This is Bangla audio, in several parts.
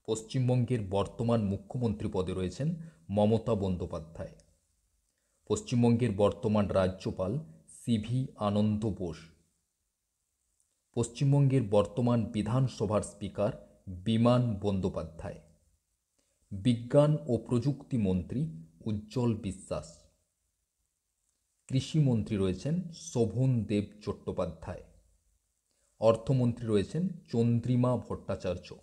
পশ্চিমবঙ্গের বর্তমান মুখ্যমন্ত্রী পদে রয়েছেন মমতা বন্দ্যোপাধ্যায়। পশ্চিমবঙ্গের বর্তমান রাজ্যপাল সিভি আনন্দ বোস। পশ্চিমবঙ্গের বর্তমান বিধানসভার স্পিকার বিমান বন্দ্যোপাধ্যায়। বিজ্ঞান ও প্রযুক্তি মন্ত্রী উজ্জ্বল বিশ্বাস। কৃষিমন্ত্রী রয়েছেন শোভনদেব চট্টোপাধ্যায়। অর্থমন্ত্রী রয়েছেন চন্দ্রিমা ভট্টাচার্য।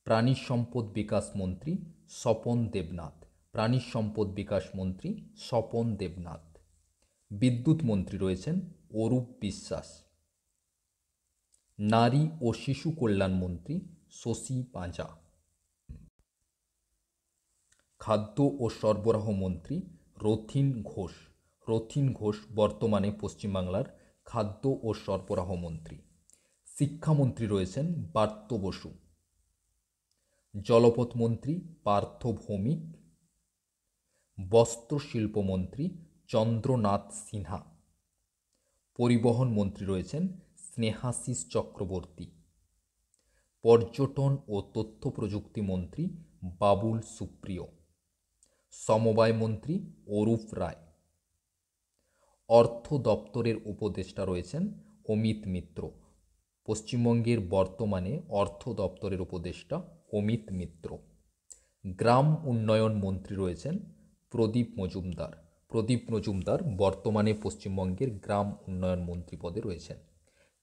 প্রাণী সম্পদ বিকাশ মন্ত্রী স্বপন দেবনাথ। প্রাণী সম্পদ বিকাশ মন্ত্রী স্বপন দেবনাথ। বিদ্যুৎ মন্ত্রী রয়েছেন অরূপ বিশ্বাস। নারী ও শিশু কল্যাণ মন্ত্রী শশী পাঁজা। খাদ্য ও সরবরাহ মন্ত্রী রথীন ঘোষ। রথীন ঘোষ বর্তমানে পশ্চিমবাংলার খাদ্য ও সরবরাহ মন্ত্রী। শিক্ষামন্ত্রী রয়েছেন পার্থ বসু। জলপথ মন্ত্রী পার্থ ভৌমিক। বস্ত্রশিল্পমন্ত্রী চন্দ্রনাথ সিনহা। পরিবহন মন্ত্রী রয়েছেন স্নেহাশিস চক্রবর্তী। পর্যটন ও তথ্য প্রযুক্তি মন্ত্রী বাবুল সুপ্রিয়। সমবায় মন্ত্রী অরূপ রায়। অর্থ দপ্তরের উপদেষ্টা রয়েছেন অমিত মিত্র। পশ্চিমবঙ্গের বর্তমানে অর্থ দপ্তরের উপদেষ্টা অমিত মিত্র। গ্রাম উন্নয়ন মন্ত্রী রয়েছেন প্রদীপ মজুমদার। প্রদীপ মজুমদার বর্তমানে পশ্চিমবঙ্গের গ্রাম উন্নয়ন মন্ত্রী পদে রয়েছেন।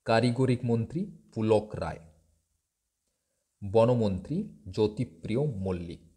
কারিগরি মন্ত্রী পুলক রায়। বনমন্ত্রী জ্যোতিপ্রিয় মল্লিক।